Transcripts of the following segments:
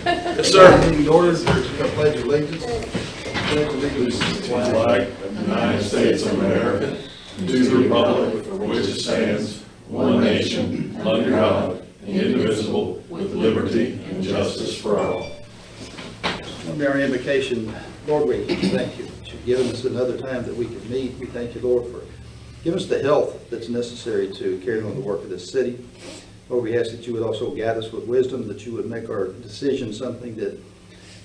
Yes, sir. Meeting order, pledge allegiance. Pledge allegiance To the flag of the United States of America, and to the republic for which it stands, one nation, under God, indivisible, with liberty and justice for all. On our invocation, Lord, we thank you that you've given us another time that we can meet. We thank you, Lord, for giving us the health that's necessary to carry on the work of this city. Lord, we ask that you would also guide us with wisdom, that you would make our decisions something that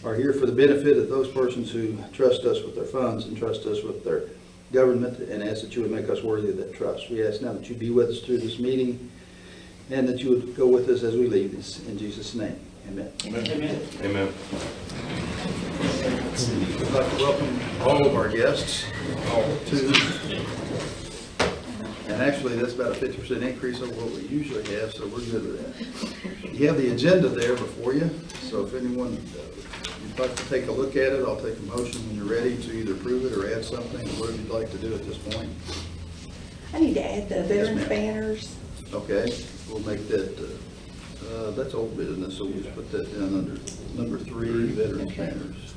are here for the benefit of those persons who trust us with their funds and trust us with their government, and ask that you would make us worthy of that trust. We ask now that you be with us through this meeting and that you would go with us as we leave this. In Jesus' name, amen. Amen. Amen. I'd like to welcome all of our guests to, and actually that's about a 50% increase over what we usually have, so we're good with that. You have the agenda there before you, so if anyone would like to take a look at it, I'll take a motion when you're ready to either approve it or add something, whatever you'd like to do at this point. I need to add the veterans ma'am. banners. Okay, we'll make that, that's old business, so we'll just put that down under number 3, veterans Okay. banners.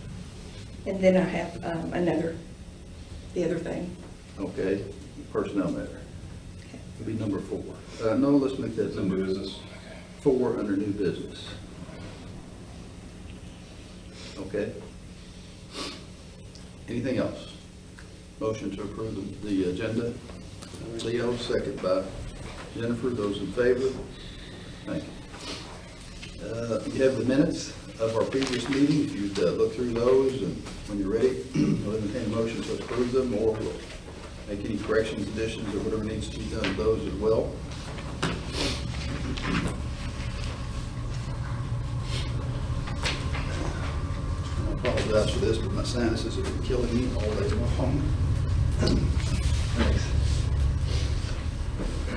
And then I have the other thing. Okay, personnel matter. It'll be number 4. No, let's make that number business. 4 under new business. Okay. Anything else? Motion to approve the agenda. Leo, second by Jennifer. Those in favor? Thank you. You have the minutes of our previous meeting. If you'd look through those, and when you're ready, we'll entertain a motion to approve them, or we'll make any corrections, additions, or whatever needs to be done to those as well. I apologize for this, but my sinuses have been killing me all day long. Thanks.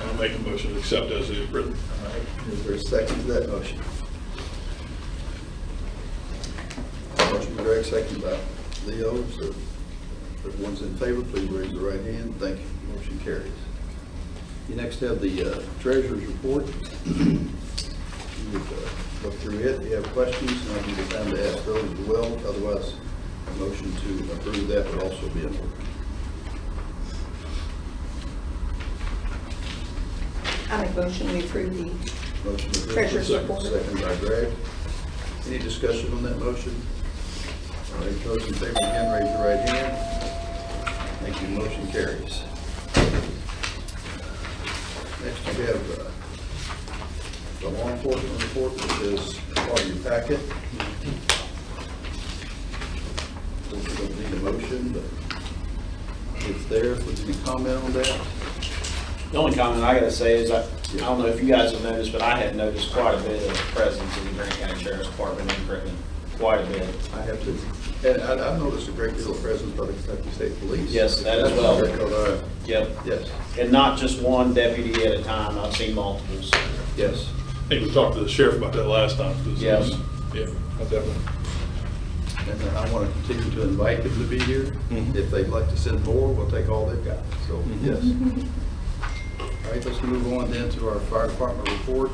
I'll make a motion to accept as it is written. All right, is there a second to that motion? Motion by Greg, second by Leo. So if everyone's in favor, please raise the right hand. Thank you. Motion carries. You next have the treasurer's report. You would look through it. If you have questions, I'll give you time to ask those as well. Otherwise, a motion to approve that would also be in order. I make motion we approve the Motion to approve. treasurer's report. Second by Greg. Any discussion on that motion? All right, those in favor again, raise your right hand. Thank you, motion carries. Next we have the law enforcement report, which is part of your packet. We don't need a motion, but it's there. If there's any comment on that? The only comment I gotta say is I don't know if you guys have noticed, but I have noticed quite a bit of presence in the Grant County Sheriff's Department in Britain, quite a bit. I have to, and I've noticed a great deal of presence by the Kentucky State Police. Yes, that as well. Because, Yep. yes, And not just one deputy at a time, I've seen multiples. yes. I think we talked to the sheriff about that last time. 'Cause it was- Yes. Yeah, I definitely. And I want to continue to invite them to be here. Mhm. If they'd like to send more, we'll take all they've got, so, Mhm. yes. All right, let's move on then to our fire department report.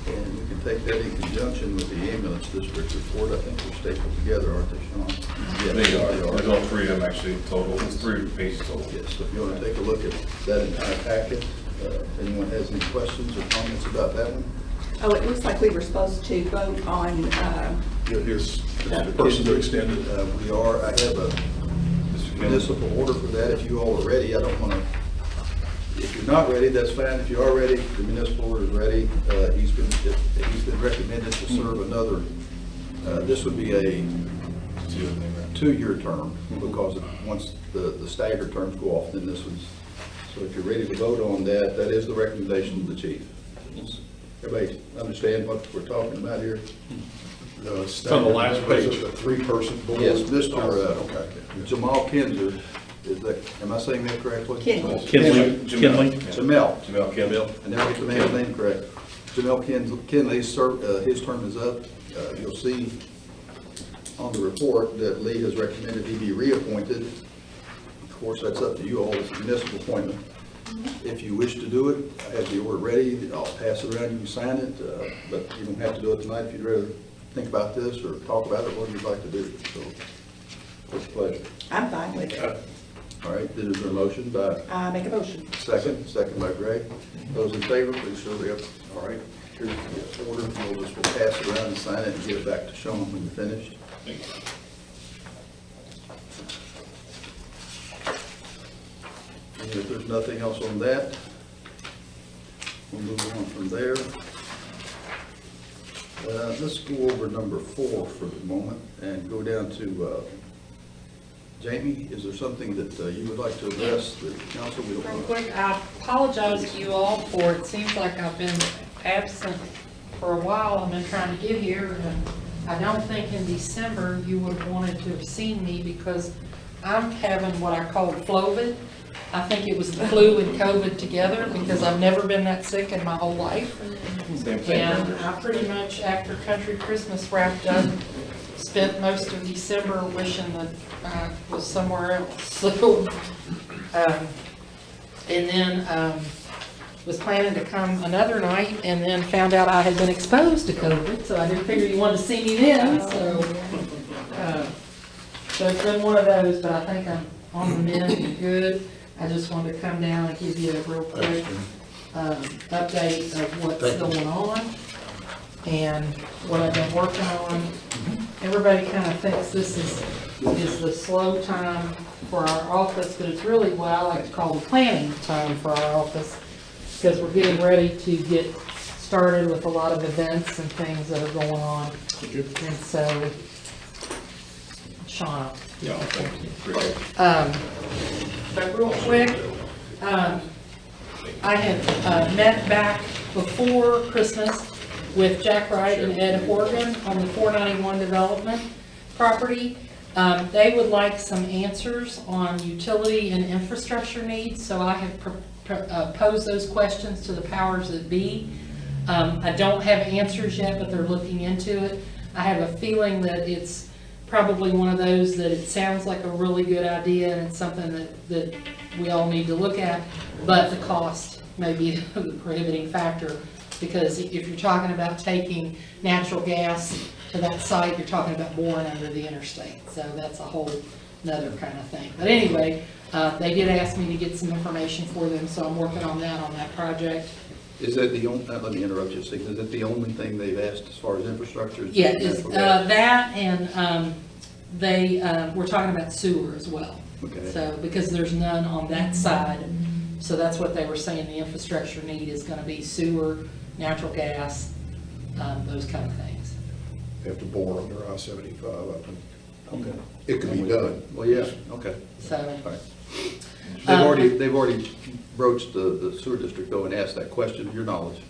And we can take that in conjunction with the ambulance district report. I think they're stapled together, aren't they, Sean? Yeah, they are. There's all 3 of them actually total. It's 3 pages total. Yes, so if you want to take a look at that entire packet, if anyone has any questions or comments about that one? Oh, it looks like we were supposed to vote on, Here's the person to extend it. We are, I have a municipal order for that. If you all are ready, I don't want to, if you're not ready, that's fine. If you are ready, the municipal order is ready. He's been recommended to serve another, this would be a 2-year term, because once the staggered terms go off, then this one's, so if you're ready to vote on that, that is the recommendation of the chief. Everybody understand what we're talking about here? No, it's on the last page. A 3-person board? Yes, Mr. Okay. Jamal Kinzer, is that, am I saying that correctly? Kinley. Kinley. Jamel. Jamel Kimball. And now get the man's name correct. Jamel Kinley's his term is up. You'll see on the report that Lee has recommended he be reappointed. Of course, that's up to you all, it's a municipal appointment. If you wish to do it, I have the order ready, I'll pass it around, you can sign it, but you don't have to do it tonight if you'd rather think about this or talk about it, what you'd like to do. So, what's your pleasure? I'm fine with it. All right, then is there a motion by I make a motion. second by Greg? Those in favor, please show their, all right, here's the order, we'll just pass it around and sign it and give it back to Sean when you're finished. Thank you. And if there's nothing else on that, we'll move on from there. Let's go over number 4 for the moment and go down to, Jamie, is there something that you would like to address the council? We don't Real want- quick, I apologize to you all for, it seems like I've been absent for a while. I've been trying to get here, and I don't think in December you would have wanted to have seen me because I'm having what I call FLOVID. I think it was the flu and COVID together because I've never been that sick in my whole life. And I pretty much, after Country Christmas wrapped up, spent most of December wishing that I was somewhere else. So, and then was planning to come another night and then found out I had been exposed to COVID, so I didn't figure you wanted to see me then, so. So it's been one of those, but I think I'm on the mend and good. I just wanted to come down and give you a real quick update of what's going on and what I've been working on. Everybody kind of thinks this is the slow time for our office, but it's really what I like to call the planning time for our office, because we're getting ready to get started with a lot of events and things that are going on. And so, Shauna. Yeah, thank you. Appreciate it. But real quick, I had met back before Christmas with Jack Wright and Ed Horgan on the 491 development property. They would like some answers on utility and infrastructure needs, so I have posed those questions to the powers that be. I don't have answers yet, but they're looking into it. I have a feeling that it's probably one of those that it sounds like a really good idea and it's something that we all need to look at, but the cost may be the prohibiting factor, because if you're talking about taking natural gas to that site, you're talking about boring under the interstate, so that's a whole nother kind of thing. But anyway, they did ask me to get some information for them, so I'm working on that project. Is that the only, let me interrupt you a second, is that the only thing they've asked as far as infrastructure? is Yeah, natural gas? that and they we're talking about sewer as well. Okay. So, because there's none on that side, so that's what they were saying, the infrastructure need is gonna be sewer, natural gas, those kind of things. They have to bore under I-75 up, and Okay. it could be done. Well, yeah, okay. So, All right. They've already broached the sewer district though and asked that question, to your knowledge.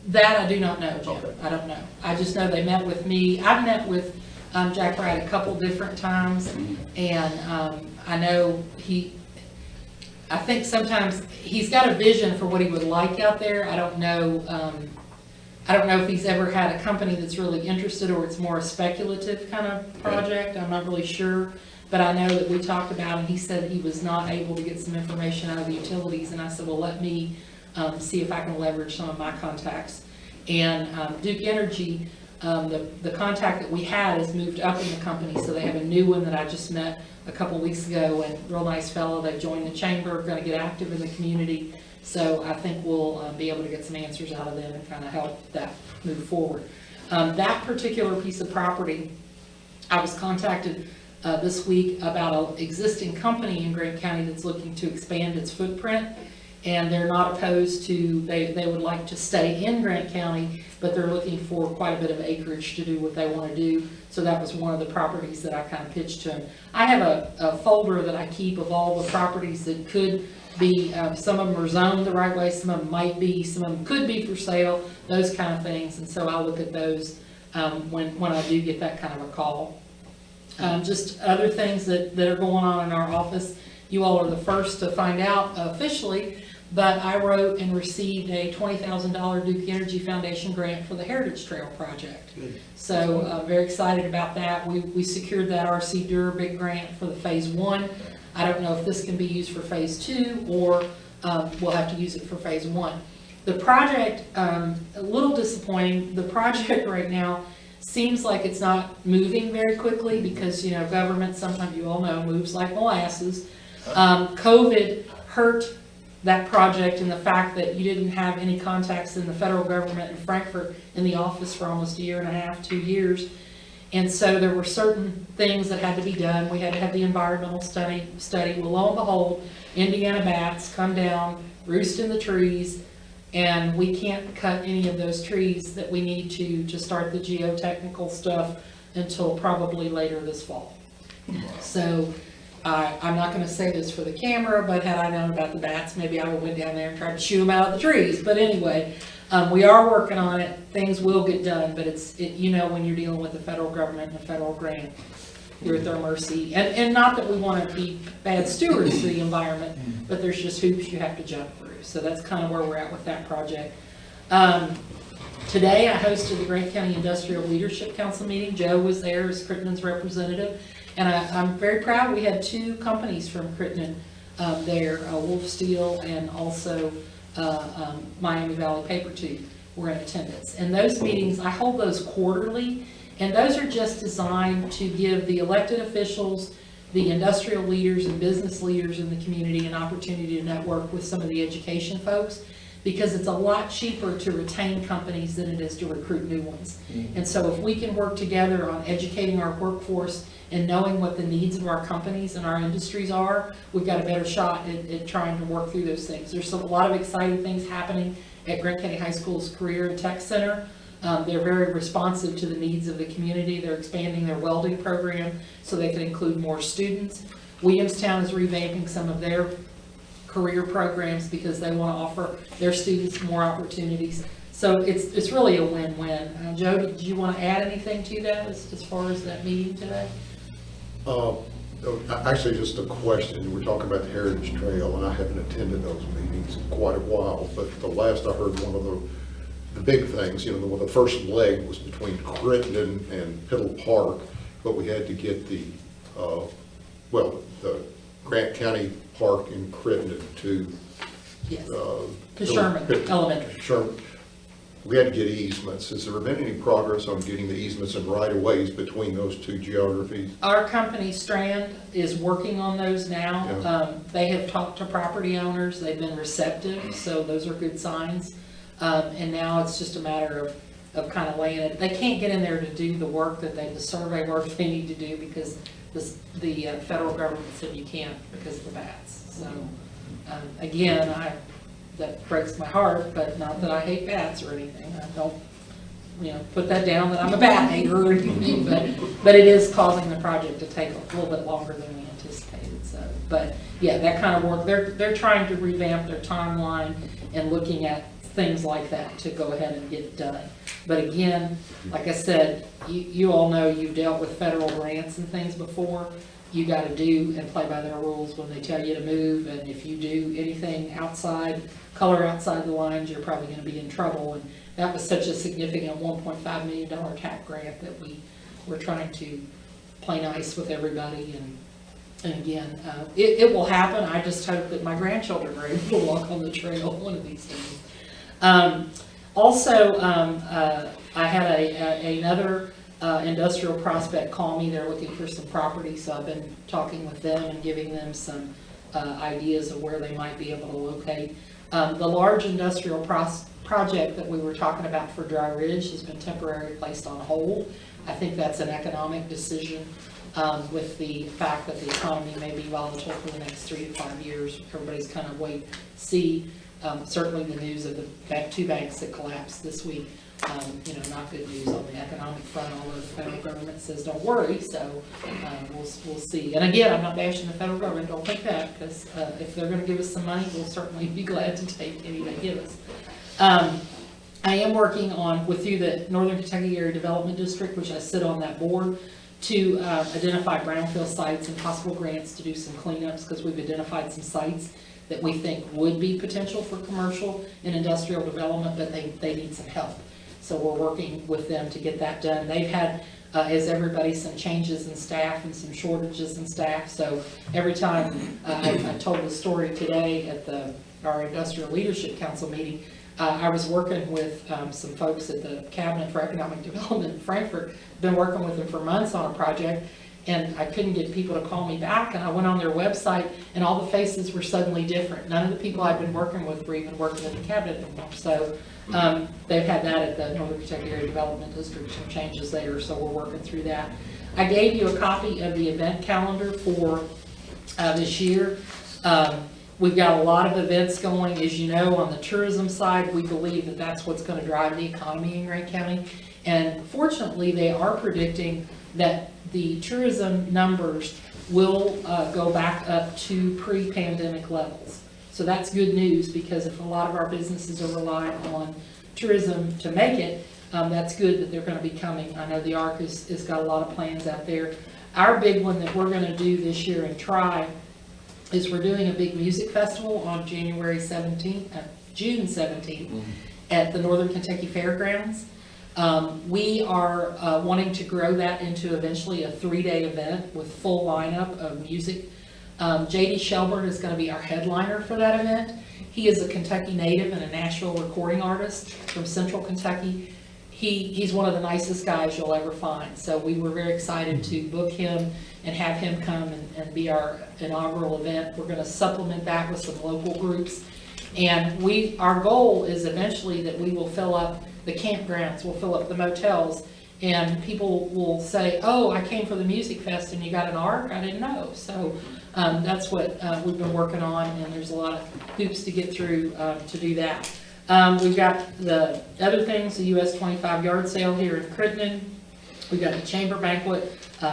that I do not know, Jim. Okay. I don't know. I just know they met with me. I've met with Jack Wright a couple different times, and I know I think sometimes he's got a vision for what he would like out there. I don't know if he's ever had a company that's really interested, or it's more a speculative kind of project. I'm not really sure, but I know that we talked about, and he said he was not able to get some information out of the utilities, and I said, well, let me see if I can leverage some of my contacts. And Duke Energy, the contact that we had has moved up in the company, so they have a new one that I just met a couple weeks ago, and real nice fellow. They joined the chamber, going to get active in the community. So I think we'll be able to get some answers out of them and kind of help that move forward. That particular piece of property, I was contacted this week about an existing company in Grant County that's looking to expand its footprint. And they're not opposed to, they would like to stay in Grant County, but they're looking for quite a bit of acreage to do what they want to do. So that was one of the properties that I kind of pitched to them. I have a folder that I keep of all the properties that could be, some of them are zoned the right way, some of them might be, some of them could be for sale, those kind of things. And so I'll look at those when I do get that kind of a call. Just other things that are going on in our office. You all are the first to find out officially, but I wrote and received a $20,000 Duke Energy Foundation grant for the Heritage Trail project. Good. So very excited about that. We secured that RC Durr big grant for the phase 1. I don't know if this can be used for phase 2 or we'll have to use it for phase one. The project, a little disappointing, the project right now seems like it's not moving very quickly because, you know, government, sometimes you all know, moves like molasses. COVID hurt that project and the fact that you didn't have any contacts in the federal government in Frankfurt in the office for almost a year and a half, 2 years. And so there were certain things that had to be done. We had to have the environmental study. Well, lo and behold, Indiana bats come down, roost in the trees, and we can't cut any of those trees that we need to start the geotechnical stuff until probably later this fall. So I'm not gonna say this for the camera, but had I known about the bats, maybe I would went down there and tried to shoo them out of the trees. But anyway, we are working on it. Things will get done, but you know, when you're dealing with the federal government and a federal grant, you're at their mercy. And not that we want to be bad stewards to the environment, but there's just hoops you have to jump through. So that's kind of where we're at with that project. Today, I hosted the Grant County Industrial Leadership Council meeting. Joe was there as Crittenden's representative. And I'm very proud, we had 2 companies from Crittenden there, Wolf Steel and also Miami Valley Paper Tube were in attendance. And those meetings, I hold those quarterly, and those are just designed to give the elected officials, the industrial leaders and business leaders in the community an opportunity to network with some of the education folks, because it's a lot cheaper to retain companies than it is to recruit new ones. And so if we can work together on educating our workforce and knowing what the needs of our companies and our industries are, we've got a better shot at trying to work through those things. There's a lot of exciting things happening at Grant County High School's Career and Tech Center. They're very responsive to the needs of the community. They're expanding their welding program so they can include more students. Williamstown is revamping some of their career programs because they want to offer their students more opportunities. So it's really a win-win. Joe, did you want to add anything to that as far as that meeting today? Actually, just a question. We're talking about the Heritage Trail, and I haven't attended those meetings in quite a while, but the last I heard, one of the big things, you know, the first leg was between Crittenden and Piddle Park, but we had to get the Grant County Park in Crittenden to Yes, to Sherman Elementary. Sherman. We had to get easements. Has there been any progress on getting the easements and right-of-ways between those 2 geographies? Our company, Strand, is working on those now. Yeah. They have talked to property owners. They've been receptive, so those are good signs. And now it's just a matter of kind of laying it. They can't get in there to do the work the survey work they need to do because the federal government said you can't because of the bats. So, again, that breaks my heart, but not that I hate bats or anything. I don't, put that down that I'm a bat hater or anything, but it is causing the project to take a little bit longer than we anticipated. So, but yeah, that kind of work, they're trying to revamp their timeline and looking at things like that to go ahead and get it done. But again, like I said, you all know you've dealt with federal grants and things before. You got to do and play by their rules when they tell you to move, and if you do anything color outside the lines, you're probably going to be in trouble. And that was such a significant $1.5 million TAP grant that we were trying to play nice with everybody. And again, it will happen. I just hope that my grandchildren are able to walk on the trail one of these days. Also, I had another industrial prospect call me. They're looking for some property, so I've been talking with them and giving them some ideas of where they might be able to locate. The large industrial project that we were talking about for Dry Ridge has been temporarily placed on hold. I think that's an economic decision with the fact that the economy may be volatile for the next 3 to 5 years. Everybody's kind of wait, see. Certainly the news of the 2 banks that collapsed this week, not good news on the economic front, although the federal government says don't worry, so we'll see. And again, I'm not bashing the federal government, don't think that, because if they're going to give us some money, we'll certainly be glad to take any they give us. I am working on, through the Northern Kentucky Area Development District, which I sit on that board, to identify brownfield sites and possible grants to do some cleanups, because we've identified some sites that we think would be potential for commercial and industrial development, but they need some help. So we're working with them to get that done. They've had, as everybody, some changes in staff and some shortages in staff. So every time, I told the story today at the our Industrial Leadership Council meeting, I was working with some folks at the Cabinet for Economic Development in Frankfurt, been working with them for months on a project, and I couldn't get people to call me back, and I went on their website, and all the faces were suddenly different. None of the people I'd been working with were even working at the Cabinet anymore. So they've had that at the Northern Kentucky Area Development District, some changes there, so we're working through that. I gave you a copy of the event calendar for this year. We've got a lot of events going. As you know, on the tourism side, we believe that that's what's going to drive the economy in Grant County. And fortunately, they are predicting that the tourism numbers will go back up to pre-pandemic levels. So that's good news, because if a lot of our businesses are relying on tourism to make it, that's good that they're going to be coming. I know the ARC has got a lot of plans out there. Our big one that we're going to do this year and try is we're doing a big music festival on June 17th at the Northern Kentucky Fairgrounds. We are wanting to grow that into eventually a 3-day event with full lineup of music. J.D. Shelburne is going to be our headliner for that event. He is a Kentucky native and a Nashville recording artist from Central Kentucky. He's one of the nicest guys you'll ever find. So we were very excited to book him and have him come and be our inaugural event. We're going to supplement that with some local groups. And our goal is eventually that we will fill up the campgrounds, we'll fill up the motels, and people will say, oh, I came for the Music Fest and you got an ARC? I didn't know. So that's what we've been working on, and there's a lot of hoops to get through to do that. We've got the other things, the US 25 yard sale here in Crittenden. We've got the Chamber Banquet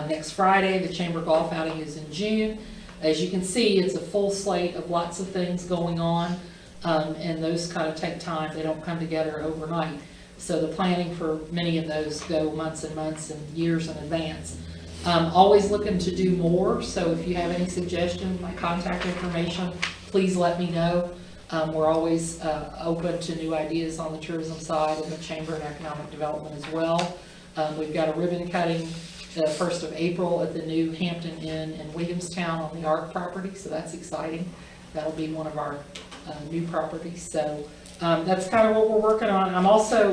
next Friday. The Chamber Golf outing is in June. As you can see, it's a full slate of lots of things going on, and those kind of take time. They don't come together overnight. So the planning for many of those go months and months and years in advance. Always looking to do more, so if you have any suggestions, my contact information, please let me know. We're always open to new ideas on the tourism side and the Chamber and Economic Development as well. We've got a ribbon cutting the 1st of April at the new Hampton Inn in Williamstown on the ARC property, so that's exciting. That'll be one of our new properties. So that's kind of what we're working on. I'm also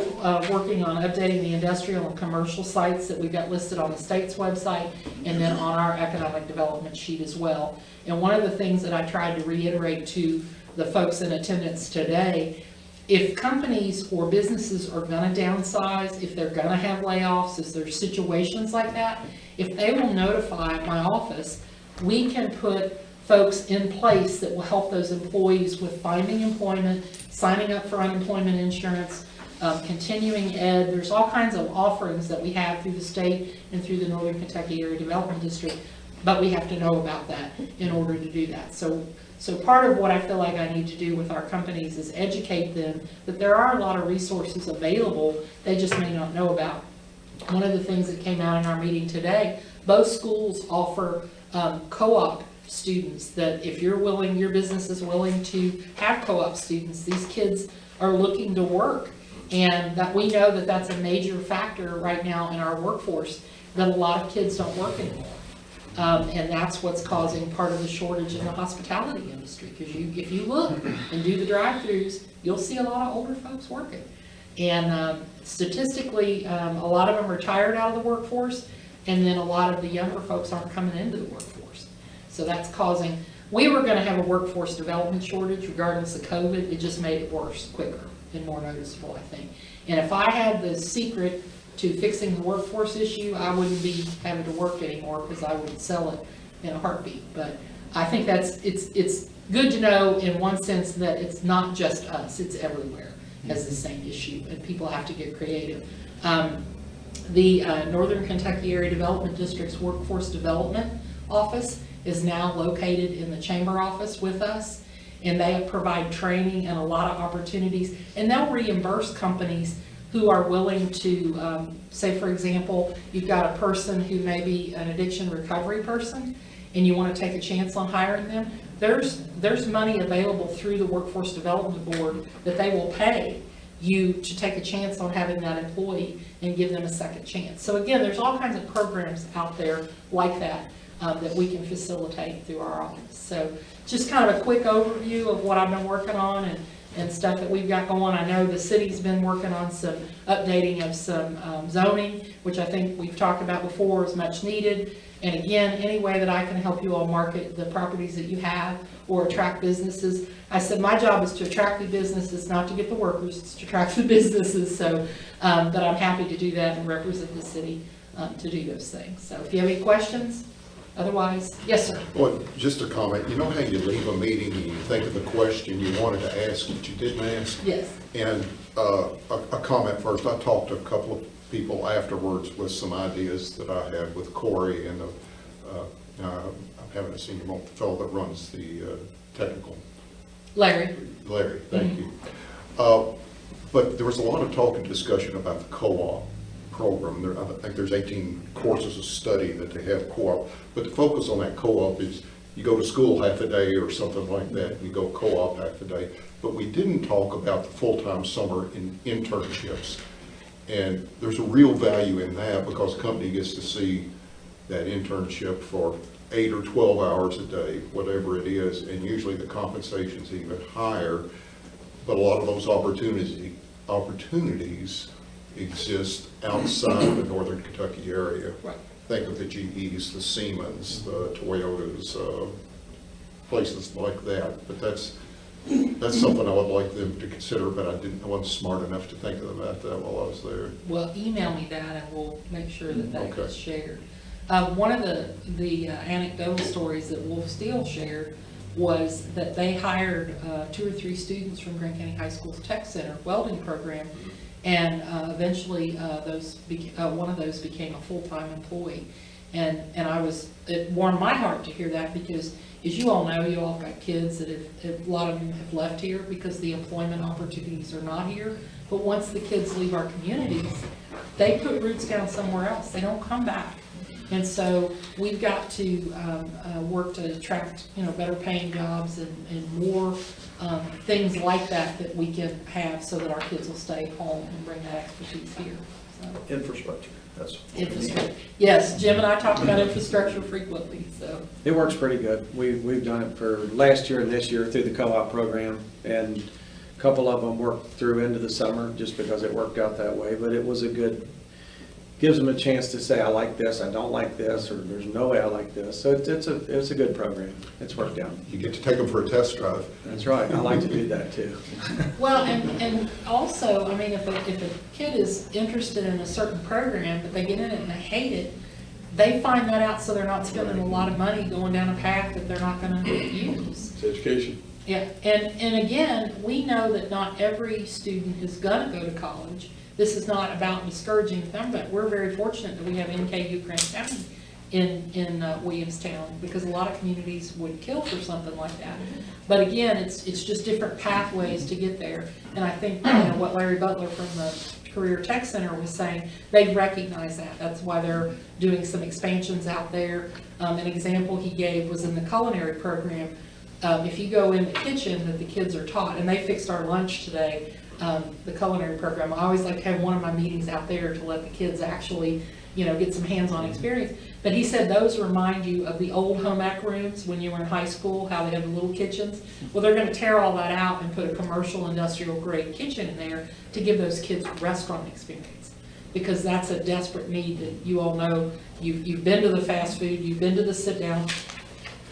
working on updating the industrial and commercial sites that we've got listed on the state's website and then on our economic development sheet as well. And one of the things that I tried to reiterate to the folks in attendance today, if companies or businesses are going to downsize, if they're going to have layoffs, if there's situations like that, if they will notify my office, we can put folks in place that will help those employees with finding employment, signing up for unemployment insurance, continuing ed. There's all kinds of offerings that we have through the state and through the Northern Kentucky Area Development District, but we have to know about that in order to do that. So part of what I feel like I need to do with our companies is educate them that there are a lot of resources available they just may not know about. One of the things that came out in our meeting today, both schools offer co-op students, that if you're willing, your business is willing to have co-op students. These kids are looking to work, and that we know that that's a major factor right now in our workforce, that a lot of kids don't work anymore. And that's what's causing part of the shortage in the hospitality industry, because if you look and do the drive-thrus, you'll see a lot of older folks working. And statistically, a lot of them are retired out of the workforce, and then a lot of the younger folks aren't coming into the workforce. So that's causing, we were going to have a workforce development shortage regardless of COVID. It just made it worse, quicker, and more noticeable, I think. And if I had the secret to fixing the workforce issue, I wouldn't be having to work anymore, because I would sell it in a heartbeat. But I think it's good to know in one sense that it's not just us, it's everywhere has the same issue, and people have to get creative. The Northern Kentucky Area Development District's Workforce Development Office is now located in the Chamber office with us, and they provide training and a lot of opportunities, and they'll reimburse companies who are willing to, say for example, you've got a person who may be an addiction recovery person, and you want to take a chance on hiring them. There's money available through the Workforce Development Board that they will pay you to take a chance on having that employee and give them a second chance. So again, there's all kinds of programs out there like that. that we can facilitate through our office. So just kind of a quick overview of what I've been working on and stuff that we've got going. I know the city's been working on some updating of some zoning, which I think we've talked about before is much needed. And again, any way that I can help you all market the properties that you have or attract businesses. I said my job is to attract the businesses, not to get the workers, it's to attract the businesses. So, but I'm happy to do that and represent the city to do those things. So if you have any questions, otherwise, yes, sir. Well, just a comment, you know how you leave a meeting and you think of a question you wanted to ask but you didn't ask? Yes. And a comment first, I talked to a couple of people afterwards with some ideas that I had with Corey and I'm having a senior fellow that runs the technical. Larry. Larry, thank you. But there was a lot of talk and discussion about the co-op program. I think there's 18 courses of study that they have co-op, but the focus on that co-op is you go to school half a day or something like that, and you go co-op half a day. But we didn't talk about the full-time summer internships. And there's a real value in that because the company gets to see that internship for 8 or 12 hours a day, whatever it is, and usually the compensation's even higher. But a lot of those opportunities exist outside of the Northern Kentucky area. Right. Think of the GEs, the Siemens, the Toyotas, places like that. But that's something I would like them to consider, but I wasn't smart enough to think about that while I was there. Well, email me that and we'll make sure that that Okay. gets shared. One of the anecdotal stories that Wolf Steel shared was that they hired 2 or 3 students from Grant County High School's Tech Center welding program, and eventually one of those became a full-time employee. And it warmed my heart to hear that because, as you all know, you all have got kids that a lot of them have left here because the employment opportunities are not here. But once the kids leave our communities, they put roots down somewhere else. They don't come back. And so we've got to work to attract, better paying jobs and more things like that we can have so that our kids will stay home and bring that expertise here. So. Infrastructure, that's. Infrastructure. Yes, Jim and I talk about infrastructure frequently, so. It works pretty good. We've done it for last year and this year through the co-op program, and a couple of them worked through into the summer just because it worked out that way, but it was gives them a chance to say, I like this, I don't like this, or there's no way I like this. So it's a good program. It's worked out. You get to take them for a test drive. That's right. I like to do that too. Well, and also, I mean, if a kid is interested in a certain program, but they get in it and they hate it, they find that out so they're not spending a lot of money going down a path that they're not gonna use. It's education. Yeah, and again, we know that not every student is gonna go to college. This is not about discouraging them, but we're very fortunate that we have NKU Grant County in Williamstown, because a lot of communities would kill for something like that. But again, it's just different pathways to get there. And I think what Larry Butler from the Career Tech Center was saying, they recognize that. That's why they're doing some expansions out there. An example he gave was in the culinary program. If you go in the kitchen that the kids are taught, and they fixed our lunch today, the culinary program. I always like to have one of my meetings out there to let the kids actually, get some hands-on experience. But he said those remind you of the old home ec rooms when you were in high school, how they have the little kitchens. Well, they're gonna tear all that out and put a commercial industrial grade kitchen in there to give those kids a restaurant experience. Because that's a desperate need that you all know. You've been to the fast food, you've been to the sit down.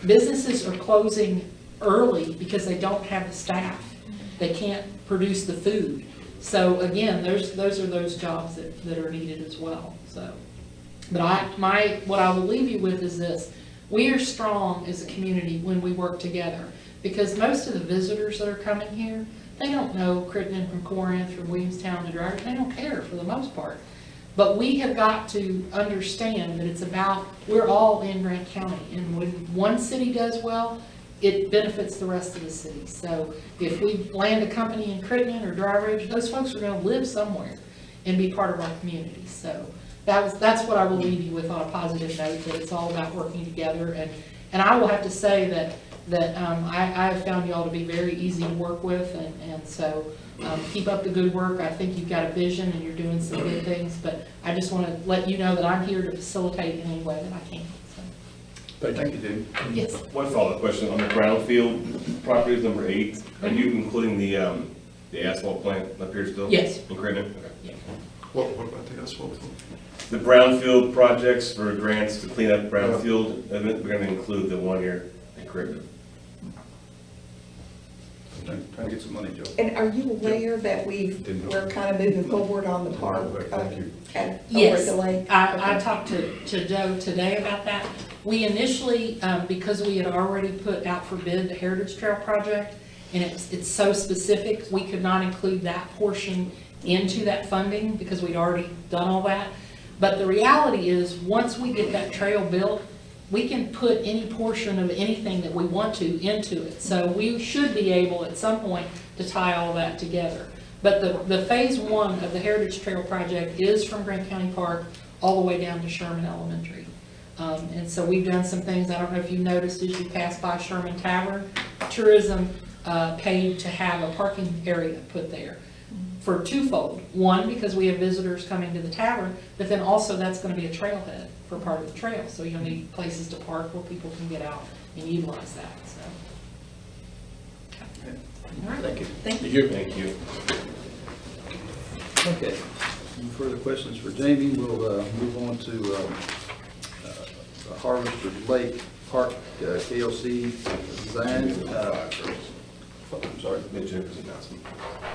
Businesses are closing early because they don't have the staff. They can't produce the food. So again, those are those jobs that are needed as well. So, but what I will leave you with is this: we are strong as a community when we work together, because most of the visitors that are coming here, they don't know Crittenden from Corinth, from Williamstown to Driver. They don't care for the most part. But we have got to understand that it's about, we're all in Grant County, and when one city does well, it benefits the rest of the city. So if we land a company in Crittenden or Dry Ridge, those folks are gonna live somewhere and be part of our community. So that's what I will leave you with on a positive note, that it's all about working together. And I will have to say that I have found you all to be very easy to work with, and so keep up the good work. I think you've got a vision and you're doing some good things, but I just wanna let you know that I'm here to facilitate in any way that I can. So. Thank you, Jim. Yes. One follow-up question on the brownfield properties, number 8. Are you including the asphalt plant up here still? Yes. In Crittenden? Okay. What about the asphalt? The brownfield projects for grants to clean up brownfield, we're going to include the one here in Crittenden. Trying to get some money, Joe. And are you aware that we're kind of moving forward on the park Thank you. at, over Yes, the lake? I talked to Joe today about that. We initially, because we had already put out for bid the Heritage Trail project, and it's so specific, we could not include that portion into that funding because we'd already done all that. But the reality is, once we get that trail built, we can put any portion of anything that we want to into it. So we should be able at some point to tie all that together. But the phase 1 of the Heritage Trail project is from Grant County Park all the way down to Sherman Elementary. And so we've done some things, I don't know if you noticed as you passed by Sherman Tavern, tourism paid to have a parking area put there for twofold. One, because we have visitors coming to the tavern, but then also that's going to be a trailhead for part of the trail. So you'll need places to park where people can get out and utilize that, so. All right. Thank you. Thank you. Thank you. Okay. No further questions for Jamie. We'll move on to Harvester Lake Park KLC design. I'm sorry. Jennifer's announcement.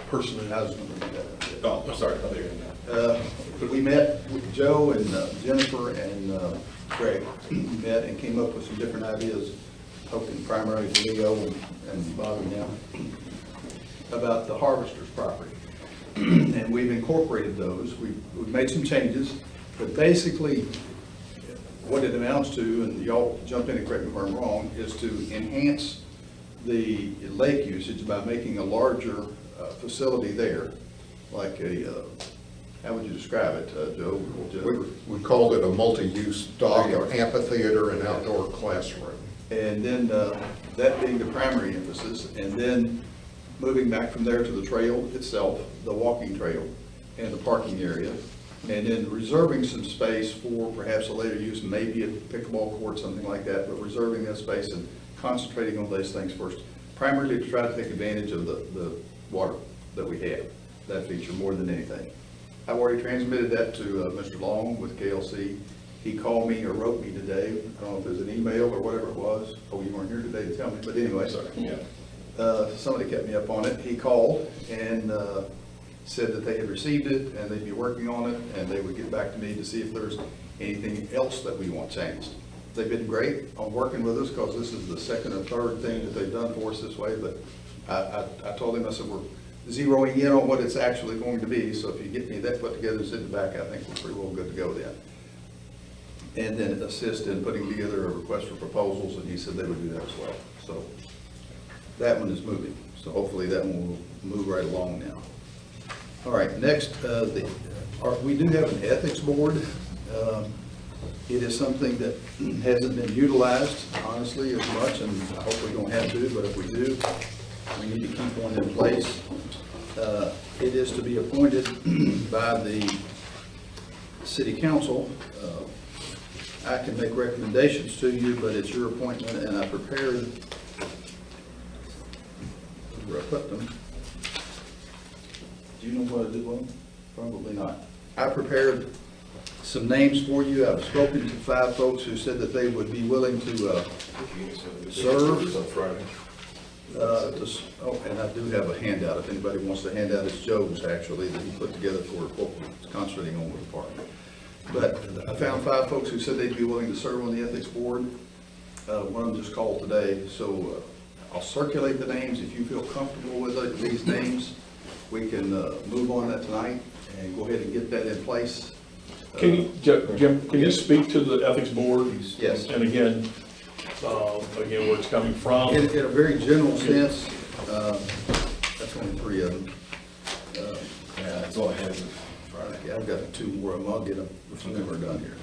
Personally, I was going to do that. Oh, I'm sorry. Oh, there you go. We met with Joe and Jennifer and Greg, met and came up with some different ideas, hoping primarily to Leo and Bobby now, about the Harvester's property. And we've incorporated those. We've made some changes, but basically what it amounts to, and y'all jump in and correct me if I'm wrong, is to enhance the lake usage by making a larger facility there, like a, how would you describe it, Joe or Jennifer? We called it a multi-use dock, or amphitheater, and outdoor classroom. And then that being the primary emphasis, and then moving back from there to the trail itself, the walking trail and the parking area, and then reserving some space for perhaps a later use, maybe a pickleball court, something like that, but reserving that space and concentrating on those things first, primarily to try to take advantage of the water that we have, that feature more than anything. I've already transmitted that to Mr. Long with KLC. He called me or wrote me today. I don't know if it was an email or whatever it was. Oh, you weren't here today to tell me, but anyway. Sorry. Yeah. Somebody kept me up on it. He called and said that they had received it and they'd be working on it and they would get back to me to see if there's anything else that we want changed. They've been great on working with us because this is the second or third thing that they've done for us this way, but I told him, I said, we're zeroing in on what it's actually going to be, so if you get me that put together and send it back, I think we're pretty well good to go then. And then assist in putting together a request for proposals, and he said they would do that as well. So that one is moving, so hopefully that one will move right along now. All right, next, we do have an ethics board. It is something that hasn't been utilized, honestly, as much, and I hope we don't have to, but if we do, we need to keep one in place. It is to be appointed by the city council. I can make recommendations to you, but it's your appointment, and I prepared, where I put them. Do you know what I did with them? Probably not. I prepared some names for you. I've spoken to 5 folks who said that they would be willing to serve. On Friday. And I do have a handout, if anybody wants the handout, it's Joe's actually, that he put together for what we're concentrating on with the park. But I found 5 folks who said they'd be willing to serve on the ethics board. One of them just called today, so I'll circulate the names. If you feel comfortable with these names, we can move on that tonight and go ahead and get that in place. Can you, Jim, can you speak to the ethics board? Yes. And again, where it's coming from? In a very general sense, that's only 3 of them. Yeah, that's all I have for Friday. Yeah, I've got 2 more of them. I'll get them before we're done here.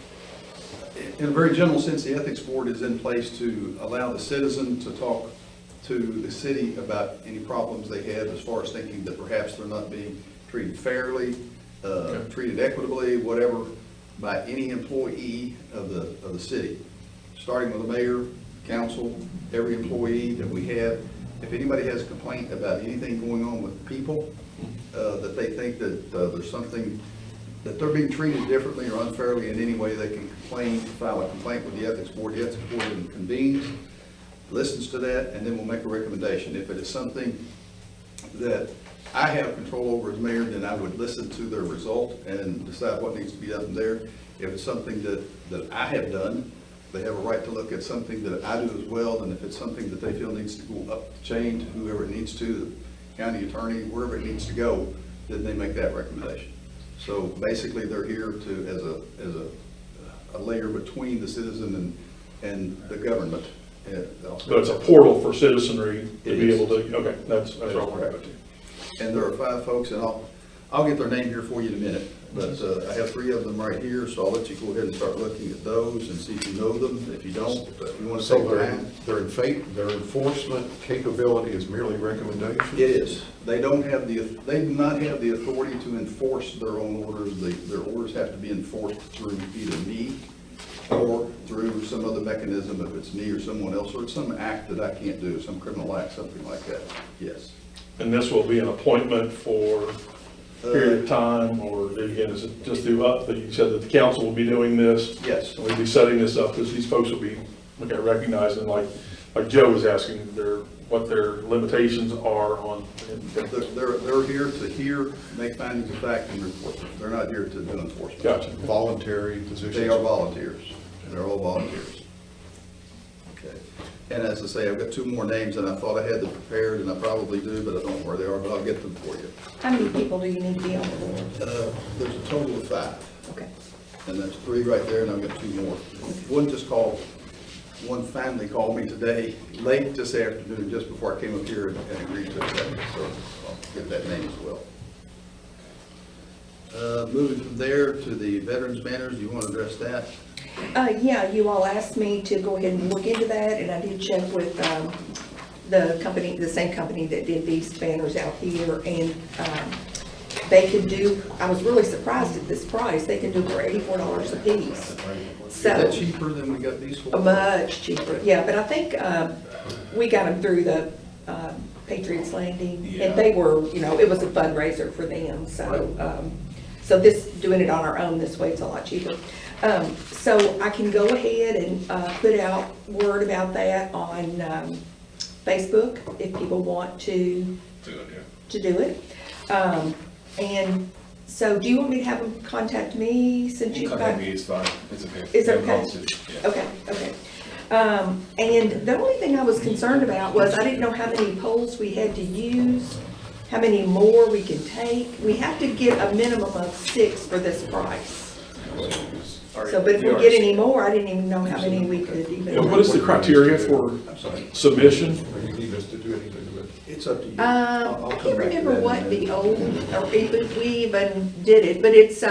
In a very general sense, the ethics board is in place to allow the citizen to talk to the city about any problems they have as far as thinking that perhaps they're not being treated fairly, treated equitably, whatever, by any employee of the city. starting with the mayor, council, every employee that we have, if anybody has a complaint about anything going on with people, that they think that there's something, that they're being treated differently or unfairly in any way, they can file a complaint with the ethics board. The ethics board convenes, listens to that, and then we'll make a recommendation. If it is something that I have control over as mayor, then I would listen to their result and decide what needs to be done from there. If it's something that I have done, they have a right to look at something that I do as well, and if it's something that they feel needs to go up the chain to whoever it needs to, the county attorney, wherever it needs to go, then they make that recommendation. So basically, they're here to, as a layer between the citizen and the government. So it's a portal for citizenry to It be is. able to, okay, that's what I wanted to go to. And there are 5 folks, and I'll get their name here for you in a minute, but I have 3 of them right here, so I'll let you go ahead and start looking at those and see if you know them. If you don't, if you want to So take time. their enforcement capability is merely recommendation? It is. They do not have the authority to enforce their own orders. Their orders have to be enforced through either me or through some other mechanism, if it's me or someone else, or it's some act that I can't do, some criminal act, something like that. Yes. And this will be an appointment for a period of time, or again, is it just do up, that you said that the council will be doing this? Yes. And we'll be setting this up, because these folks will be, okay, recognizing, like Joe was asking, what their limitations are on. They're here to hear, make findings of fact, and report them. They're not here to do enforcement. Gotcha. Voluntary positions? They are volunteers. They're all volunteers. Okay. And as I say, I've got 2 more names, and I thought I had them prepared, and I probably do, but I don't know where they are, but I'll get them for you. How many people do you need to be on the board? There's a total of 5, Okay. and there's 3 right there, and I've got 2 more. One family called me today, late this afternoon, just before I came up here and agreed to accept it, so I'll get that name as well. Moving from there to the Veterans Banners, do you want to address that? Yeah, you all asked me to go ahead and look into that, and I did check with the company, the same company that did these banners out here, and they could do, I was really surprised at this price, they can do for $84 a piece. Is So, that cheaper than we got these for? much cheaper, yeah, but I think we got them through the Patriots Landing, and they were, it was a fundraiser for them, so, so doing it on our own this way is a lot cheaper. So I can go ahead and put out word about that on Facebook if people want to do it. And so do you want me to have them contact me since you've got? Contact me, it's fine, it's okay. Is it Yeah, okay? yeah. Okay. And the only thing I was concerned about was I didn't know how many poles we had to use, how many more we can take. We have to get a minimum of 6 for this price. So, but if we get any more, I didn't even know how many we could even. And what is the criteria for I'm sorry. submission? Or you need us to do anything with it? It's up to you. I'll I come can't back to remember that in a what minute. the old, or if we even did it, but it's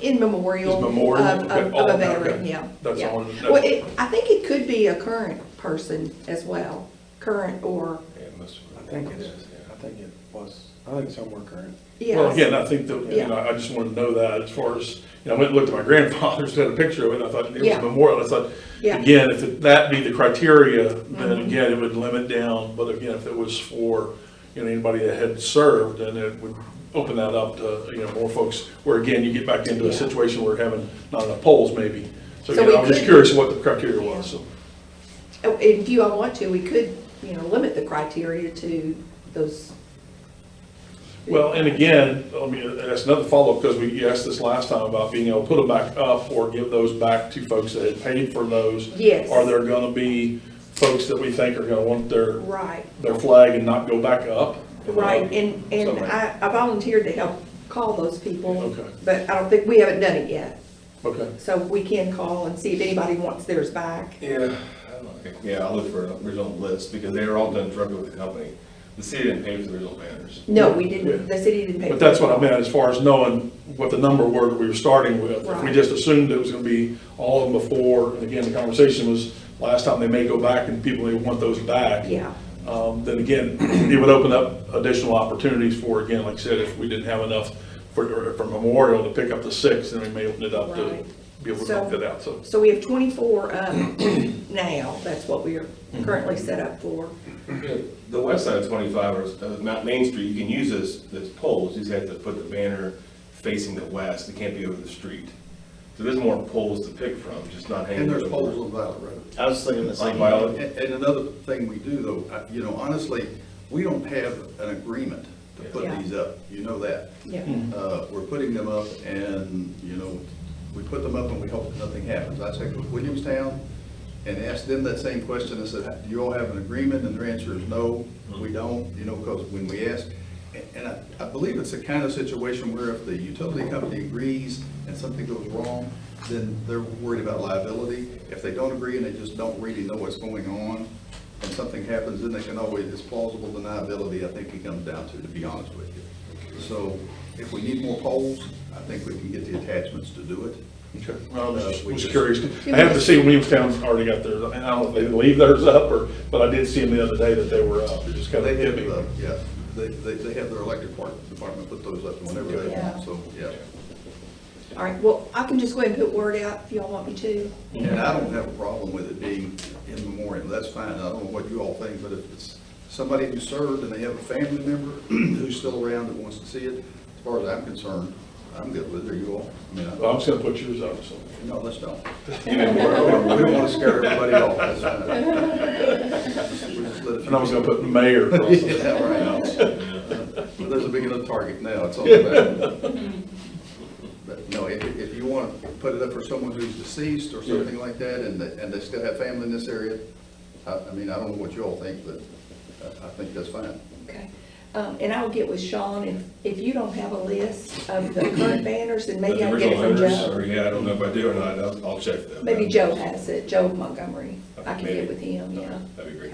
in memorial. Is memorial? Of Okay. of Oh, a okay. veteran, yeah. That's yeah. on- Well, I think it could be a current person as well, current or, Yeah, it must have I been. think it is, I think it was, I think somewhere current. yeah. Well, again, I think that, Yeah. I just wanted to know that as far as, I went and looked at my grandfather's, had a picture of it, and I thought it was Yeah. a memorial. I thought, Yeah. again, if that be the criteria, then Mhm. again, it would limit down. But again, if it was for, anybody that had served, then it would open that up to, more folks, where again, you get back into a Yeah. situation where having not enough polls maybe. So So again, we I was just could- curious what the criteria was, so. Oh, if you all want to, we could, limit the criteria to those. Well, and again, that's another follow-up, because you asked this last time about being able to put them back up or give those back to folks that had paid for those. Yes. Are there gonna be folks that we think are gonna want their Right, flag and not go back up? right, and So- I volunteered to help call those people. Okay. But I don't think, we haven't done it yet, Okay, so we can call and see if anybody wants theirs back. Yeah, I don't know. Yeah, I'll look for an original list, because they were all done directly with the company. The city didn't pay for the original banners. No, we didn't, the city didn't pay. but for that's it. what I meant, as far as knowing what the number were that we were starting with. If we Right. just assumed it was gonna be all of them before, and again, the conversation was, last time they may go back and people may want those back. Yeah, Then again, it would open up additional opportunities for, again, like I said, if we didn't have enough for Memorial to pick up the 6, then we may open it up to Right. be able to knock that out, so. So we have 24 up now, that's what we are currently set up for. The west side of 25, or Mount Main Street, you can use as poles, you just have to put the banner facing the west, it can't be over the street. So there's more poles to pick from, just not hanging. And there's over. poles on Violet Road. I was thinking the Like same. Violet? And another thing we do though, you know, honestly, we don't have an agreement to put Yeah. these up, you know that. Yeah. We're putting them up and, you know, we put them up and we hope that nothing happens. I checked with Williamstown and asked them that same question. I said, do you all have an agreement? And their answer is no, we don't, you know, because when we ask, and I believe it's a kind of situation where if the utility company agrees and something goes wrong, then they're worried about liability. If they don't agree and they just don't really know what's going on, and something happens, then they can always, it's plausible deniability, I think it comes down to be honest with you. So if we need more poles, I think we can get the attachments to do it. Okay, well, I we was just- curious. I have to see Williamstown's already got theirs, and I don't know if they leave theirs up, or, but I did see them the other day that they were up. They're just kind of They have, giving. yeah, they have their electric department put those up whenever they Yeah. want, so, yeah. All right, well, I can just go ahead and put word out if y'all want me to. And I don't have a problem with it being in memoriam, that's fine, I don't know what you all think, but if it's somebody who served and they have a family member who's still around that wants to see it, as far as I'm concerned, I'm good with it, are you all? I mean, Well, I'm just gonna put yours up, so. no, let's don't. You know, We don't want to scare everybody off, that's fine. We'll just let a few And I was gonna put mayor across it. Yeah, right. But there's a big enough target now, it's on the back. But no, if you want to put it up for someone who's deceased or something like that, and they still have family in this area, I mean, I don't know what you all think, but I think that's fine. Okay. And I'll get with Sean, if you don't have a list of the current banners, then maybe The I can get it original from owners, or Joe. yeah, I don't know if I do or not, I'll check that. Maybe Joe has it, Joe Montgomery. I can Maybe. get with him, yeah. That'd be great.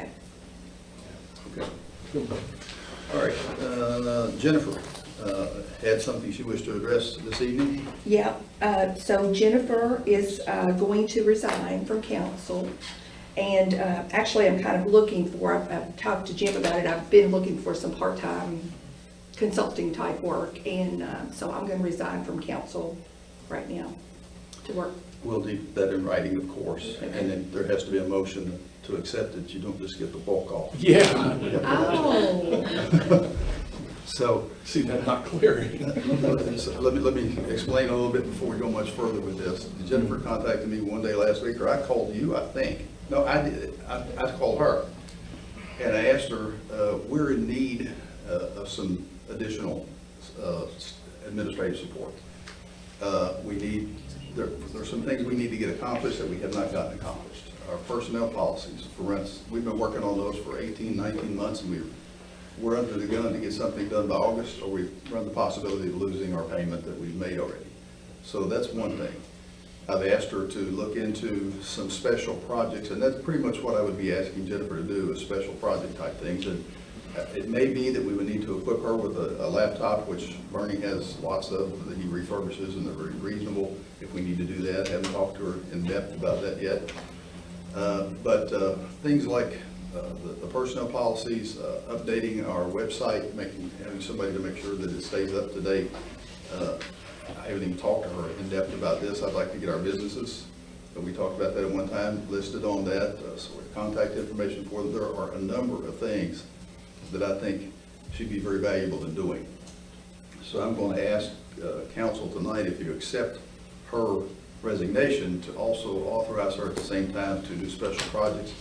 Okay. Okay. All right, Jennifer had something she wished to address this evening. Yeah, so Jennifer is going to resign from council. And actually, I'm kind of looking for, I've talked to Jim about it, I've been looking for some part-time consulting type work. And so I'm going to resign from council right now to work. We'll need that in writing, of course, and then there has to be a motion to accept it. You don't just get the bulk off. Yeah, Oh. So, see that not clearing. so let me explain a little bit before we go much further with this. Jennifer contacted me one day last week, or I called you, I think. No, I did. I called her, and I asked her, we're in need of some additional administrative support. There's some things we need to get accomplished that we have not gotten accomplished. Our personnel policies, for instance, we've been working on those for 18, 19 months, and we're under the gun to get something done by August, or we run the possibility of losing our payment that we've made already. So that's one thing. I've asked her to look into some special projects, and that's pretty much what I would be asking Jennifer to do, is special project type things. And it may be that we would need to equip her with a laptop, which Bernie has lots of, that he refurbishes, and they're very reasonable if we need to do that. Haven't talked to her in depth about that yet. But things like the personnel policies, updating our website, having somebody to make sure that it stays up to date. I haven't even talked to her in depth about this. I'd like to get our businesses, and we talked about that at one time, listed on that, so with contact information for them. There are a number of things that I think she'd be very valuable in doing. So I'm going to ask council tonight, if you accept her resignation, to also authorize her at the same time to do special projects.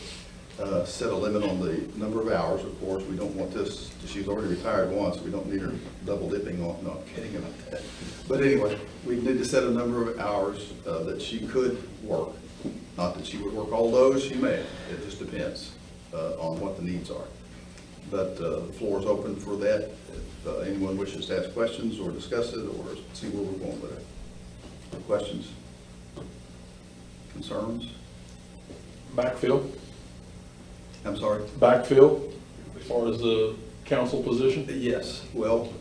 Set a limit on the number of hours, of course. We don't want this, she's already retired once, we don't need her double dipping on, no, I'm kidding about that. But anyway, we need to set a number of hours that she could work. Not that she would work all those, she may, it just depends on what the needs are. But the floor is open for that, if anyone wishes to ask questions or discuss it or see where we're going with it. Questions? Concerns? Backfill, I'm sorry? backfill, as far as the council position? Yes, well,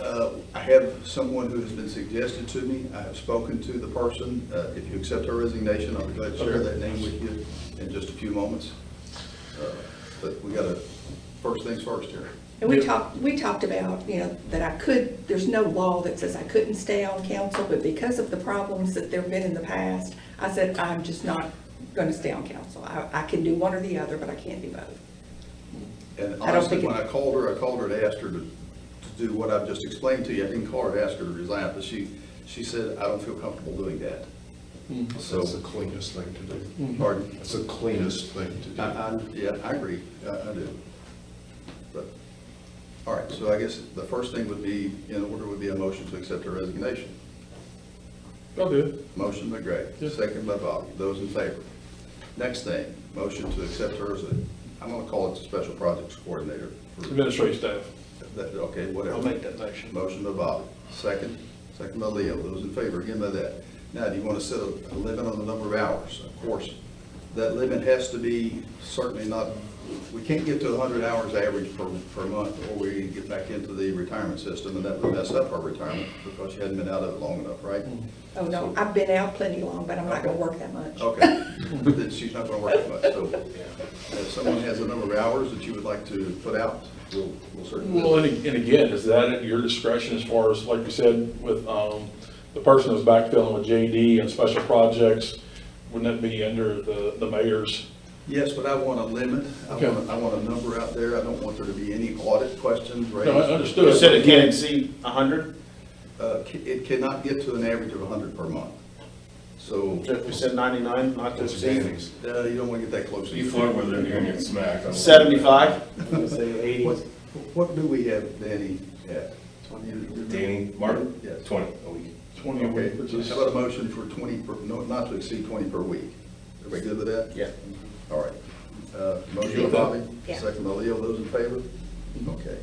I have someone who has been suggested to me. I have spoken to the person. If you accept her resignation, I'll be glad to share Okay. that name with you in just a few moments. But we got to, first things first here. And we talked about, you know, that I could, there's no law that says I couldn't stay on council, but because of the problems that there've been in the past, I said, I'm just not gonna stay on council. I can do one or the other, but I can't do both. And I don't honestly, think when I called her and asked her to do what I've just explained to you. I didn't call her to ask her to resign, but she said, I don't feel comfortable doing that. So that's the cleanest thing to do. Pardon? It's the cleanest thing to do. Yeah, I agree, I do. But, all right, so I guess the first thing would be, in order would be a motion to accept her resignation. I'll do it. Motion by Greg, Yes. second by Bobby, those in favor. Next thing, motion to accept her as a, I'm gonna call it the special projects coordinator. for- Administrative staff. Okay, whatever. I'll make that motion. Motion by Bobby, second by Leo, those in favor, again by that. Now, do you want to set a limit on the number of hours? Of course, that limit has to be certainly not, we can't get to 100 hours average per month, or we get back into the retirement system, and that would mess up our retirement, because you hadn't been out of it long enough, right? Oh, no, I've been out plenty long, but I'm not gonna work that much. Okay, then she's not going to work as much, so if someone has a number of hours that you would like to put out, we'll certainly. Well, and again, is that at your discretion as far as, like you said, with the person who's backfilling with JD and special projects, wouldn't that be under the mayor's? Yes, but I want a limit. Okay. I want a number out there. I don't want there to be any audit questions raised. No, I understood. You said it can't exceed 100? It cannot get to an average of 100 per month. So, If we said 99, not to exceed? you don't want to get that close. You flirt with her, you're gonna get smacked. 75? Say 80. What do we have Danny at? Danny Martin? Yes. 20 a week. 20 a Okay, week, which is, how about a motion for 20, no, not to exceed 20 per week? Everybody good with that? Yeah. All right. Motion by Bobby, Yeah. second by Leo, those in favor? Okay,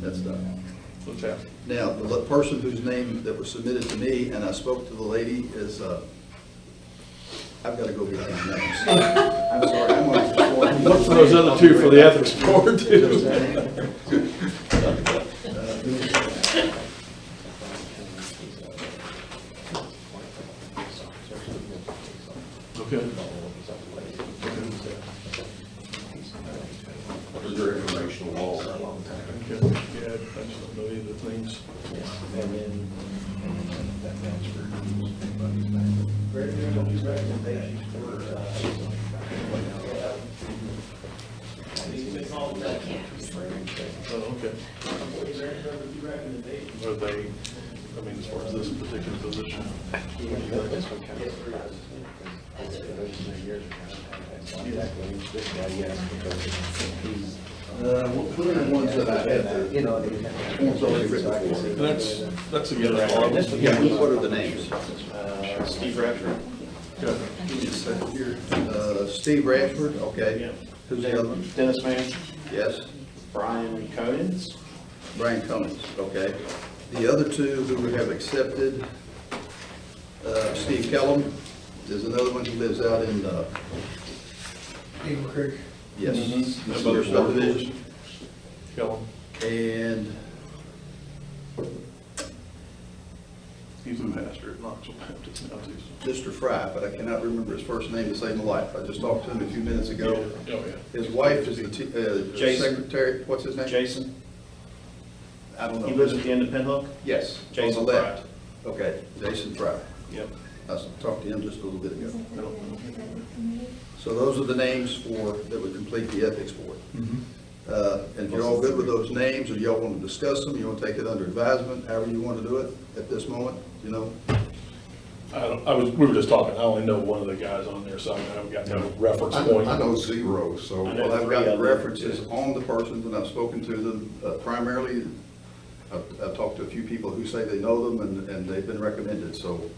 that's done. what's that? Now, the person whose name that was submitted to me, and I spoke to the lady, is, I've got to go get these names. I'm sorry, I'm going to. Look for those other two for the ethics board too. Okay. What is your informational wall? Okay. Yeah, I just don't know any of the things. Oh, okay. Are they, I mean, as far as this particular position? What are the ones that I had there? You know, One's already written for. That's a good one. Yeah, what are the names? Steve Radford. Steve Rashford, okay. Who's the other one? Dennis Mann. Yes, Brian Conans. Brian Cummings, okay. The other two who we have accepted, Steve Kellum, there's another one who lives out in, Eagle Creek. yes, Mhm. this is your subdivision. Kill him. And He's a pastor at Knoxville Baptist now too. Mr. Fry, but I cannot remember his first name to save my life. I just talked to him a few minutes ago. Oh, yeah. His wife is the Jason. secretary, what's his name? Jason. I don't know. He lives at the end of Pinhook? Yes, on the Jason left. Okay, Jason Fry. Yep. I talked to him just a little bit ago. So those are the names that would complete the ethics board. And if you're all good with those names, or y'all want to discuss them, you want to take it under advisement, however you want to do it at this moment, you know? We were just talking, I only know one of the guys on there, so I haven't got no reference point. I know zero, so. I know. Well, I've got the references on the persons, and I've spoken to them primarily. I've talked to a few people who say they know them, and they've been recommended, so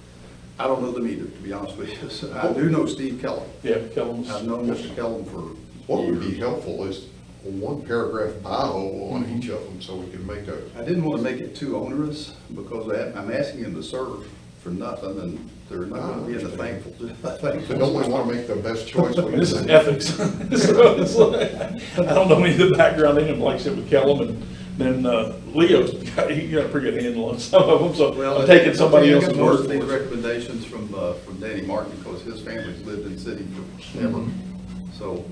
I don't know them either, to be honest with you. So I do know Steve Kellum. Yeah, kill him. I've known Mr. Kellum for What would be years. helpful is a one paragraph bio on each of them, so we can make a, I didn't want to make it too onerous, because I'm asking them to serve for nothing, and they're not going to be in the thankful. they don't want to make the best choice. we This is can. ethics. So it's like, I don't know any of the background in him, like I said with Kellum, and then Leo's got a pretty good handle on some of them, so I'm taking somebody else's I got most word of for these it. recommendations from Danny Martin, because his family's lived in the city forever. So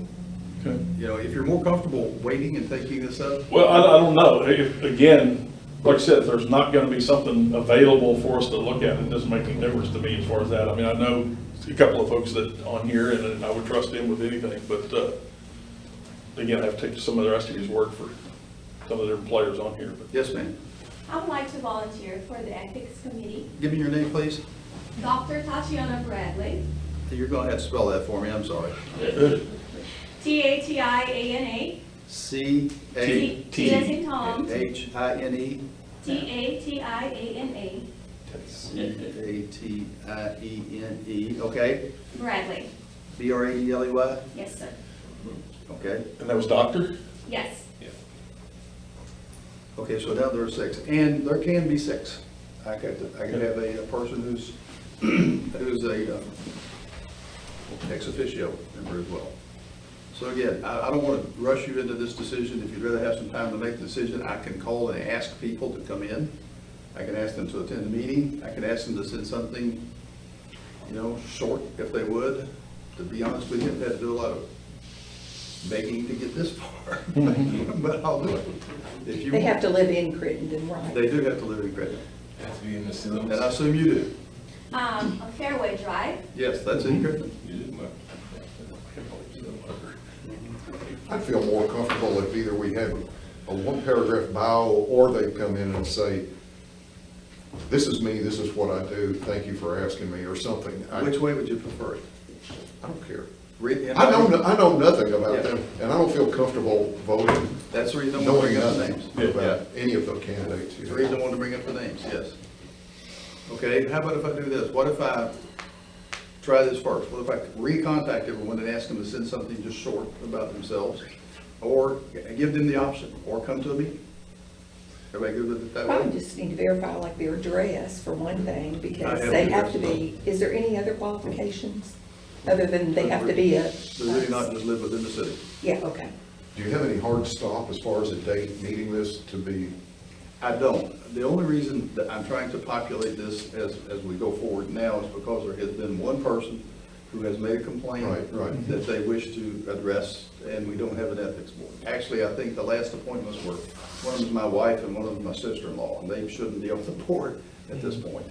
Okay. You know, if you're more comfortable waiting and taking this up, Well, I don't know. If, again, like I said, if there's not gonna be something available for us to look at, it doesn't make any difference to me as far as that. I mean, I know a couple of folks that on here, and I would trust them with anything, but, again, I have to take some of the rest of his word for some of the different players on here, but. yes, ma'am. I would like to volunteer for the Ethics Committee. Give me your name, please. Dr. Tatiana Bradley, You're gonna have to spell that for me, I'm sorry. T-A-T-I-A-N-A, C-A-T-H-I-N-E, T as in Tom, C-A-T-I-E-N-E, okay? Bradley. B-R-A-D-L-E-Y, Yes, sir. okay? And that was doctor? Yes. Okay, so now there are 6, and there can be 6. I could have a person who's, who's a ex officio member as well. So again, I don't want to rush you into this decision. If you'd rather have some time to make the decision, I can call and ask people to come in. I can ask them to attend the meeting. I can ask them to send something, you know, short if they would. To be honest with you, I've had to do a lot of begging to get this far, but I'll do it. If you They have want. to live in Crittenden, right? They do have to live in Crittenden, Has to be in the city and I limits. assume you do. A Fairway Drive. Yes, that's in Crittenden. I'd feel more comfortable if either we had a one-paragraph bio, or they come in and say, this is me, this is what I do, thank you for asking me, or something. Which way would you prefer it? I don't care. Read- I know nothing about them, and I don't feel comfortable voting, That's the reason I want to knowing bring up the nothing names. about any of the candidates That's the here. reason I wanted to bring up the names, yes. Okay, how about if I do this? What if I try this first? What if I recontact everyone and ask them to send something just short about themselves? Or give them the option, or come to a meeting? Everybody good with it that Probably way? just need to verify like their address for one thing, I because have they the have to address. be, is there any other qualifications? Other than they have to be a. They're really not just live within the city. Yeah, okay. Do you have any hard stop as far as a date needing this to be? I don't. The only reason that I'm trying to populate this as we go forward now is because there has been one person who has made a complaint Right. that they wish to address, and we don't have an ethics board. Actually, I think the last appointments were, one of them is my wife and one of them is my sister-in-law, and they shouldn't be on the board at this point.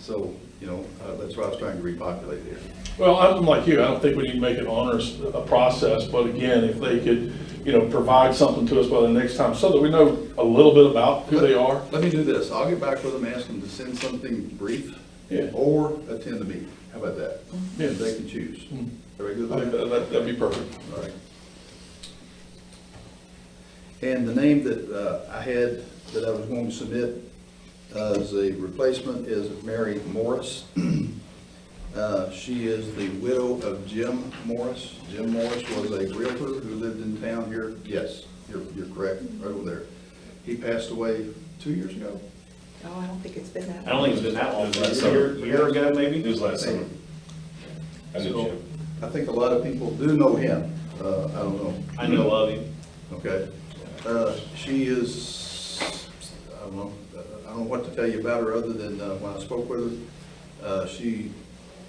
So, you know, that's why I was trying to repopulate here. Well, I'm like you, I don't think we need to make it onerous a process, but again, if they could, you know, provide something to us by the next time, so that we know a little bit about who they are. Let me do this. I'll get back with them, ask them to send something brief Yeah. or attend the meeting. How about that? Yeah. And they can choose. Everybody good I with think that? that'd be perfect. All right. And the name that I had, that I was going to submit as a replacement is Mary Morris. She is the widow of Jim Morris. Jim Morris was a realtor who lived in town here. Yes, you're correct, right over there. He passed away 2 years ago. Oh, I don't think it's been that. I don't think it's been that long, It was last a year ago It maybe? was last summer. I knew So Jim. I think a lot of people do know him. I don't know. I know of him. Okay. She is, I don't know what to tell you about her other than when I spoke with her, she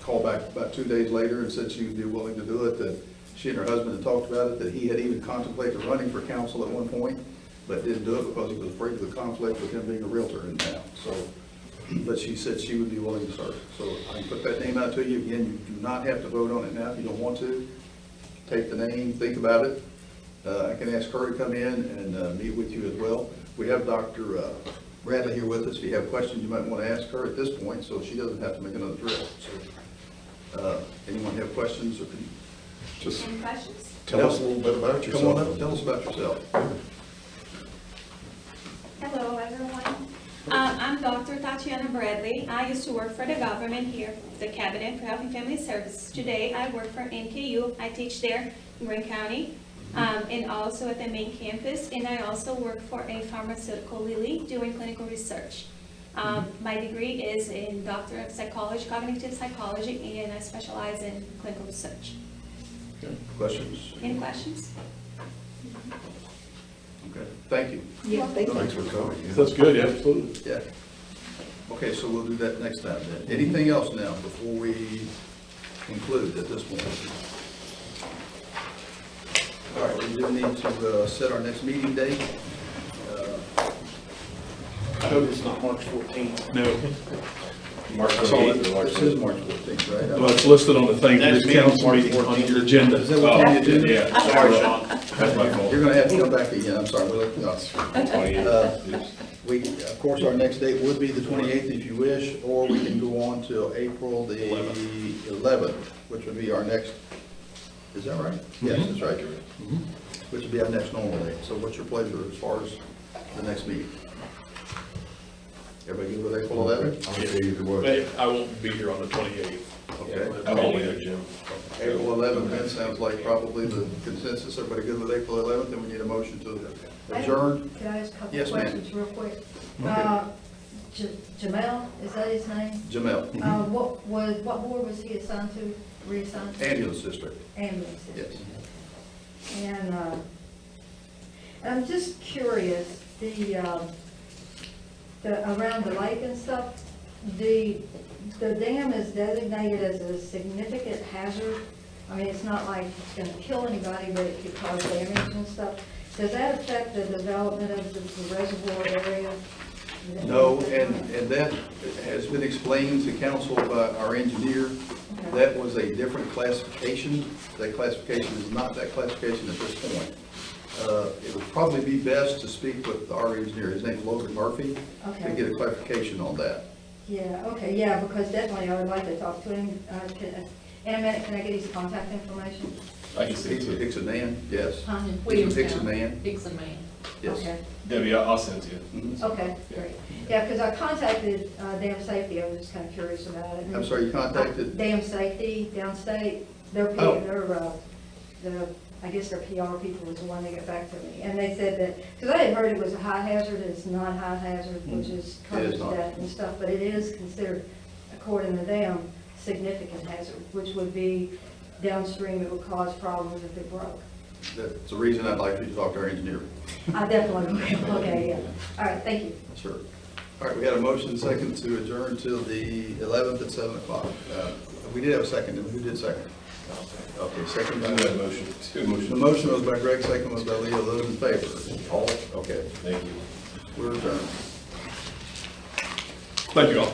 called back about 2 days later and said she would be willing to do it, that she and her husband had talked about it, that he had even contemplated running for council at one point, but didn't do it because he was afraid of the conflict with him being a realtor in town. So, but she said she would be willing to serve. So I can put that name out to you. Again, you do not have to vote on it now if you don't want to. Take the name, think about it. I can ask her to come in and meet with you as well. We have Dr. Bradley here with us. If you have questions, you might want to ask her at this point, so she doesn't have to make another trip. So, anyone have questions, or can you Just Any questions? tell us a little bit about yourself. come on up, tell us about yourself. Hello, everyone. I'm Dr. Tatiana Bradley. I used to work for the government here, the Cabinet for Health and Family Services. Today, I work for NKU. I teach there in Greene County, and also at the main campus. And I also work for a pharmaceutical, Lilly, doing clinical research. My degree is in Doctor of Psychology, Cognitive Psychology, and I specialize in clinical research. Questions? Any questions? Okay, thank you. Yeah, they Thanks for coming. yeah. That's good, yeah, absolutely. Yeah. Okay, so we'll do that next time then. Anything else now before we conclude at this point? All right, we do need to set our next meeting date. I hope it's not March 14th. No. March This 28th or March is March 14th, right? Well, it's listed on the thing, Next this meeting, council March meeting on 14th. your agenda. Is that what's on the agenda? Yeah. Sorry, Sean. That's my fault. You're gonna have to come back again, I'm sorry, we'll let you know. 28th. We, of course, our next date would be the 28th if you wish, or we can go on till April the 11th, which would be our next, is that right? Yes, that's right. Which would be our next normal date. So what's your pleasure as far as the next meeting? Everybody good with April 11th? I'll see either way. But I won't be here on the 28th. Okay. I won't be there, Jim. April 11th, then sounds like probably the consensus. Everybody good with April 11th? Then we need a motion to adjourn. Can I ask a couple Yes, ma'am. questions real quick? Okay. Jamel, is that his name? Jamel, What board was he assigned to, reassigned to? ambulance district. Ambulance. Yes. And I'm just curious, around the lake and stuff, the dam is designated as a significant hazard. I mean, it's not like it's gonna kill anybody, but it could cause damage and stuff. Does that affect the development of the reservoir area? No, and that has been explained to council by our engineer. Okay. That was a different classification. That classification is not that classification at this point. It would probably be best to speak with our engineer. His name's Logan Murphy, to Okay. get a clarification on that. Yeah, okay, yeah, because definitely I would like to talk to him. In a minute, can I get his contact information? I can see He's a it too. Hickson yes. Huh? Hickson man, Hickson man. yes. Okay, Debbie, I'll send it to you. Mhm. okay, great. Yeah, because I contacted Dam Safety, I was just kind of curious about it. I'm sorry, you contacted, Dam Safety downstate, I guess their PR people was the one that got back to me. And they said that, because I had heard it was a high hazard, it's not a high hazard, which is It is causes not. death and stuff, but it is considered, according to them, significant hazard, which would be downstream, it would cause problems if it broke. that's the reason I'd like you to talk to our engineer. I definitely will, okay, yeah. All right, thank you. Sure. All right, we had a motion second to adjourn till the 11th at 7 o'clock. We did have a second, who did second? Okay, second by, Do that motion. Do a the motion. motion was by Greg, second was by Leo, those in favor? All, okay, Thank you. we're adjourned. Thank you all.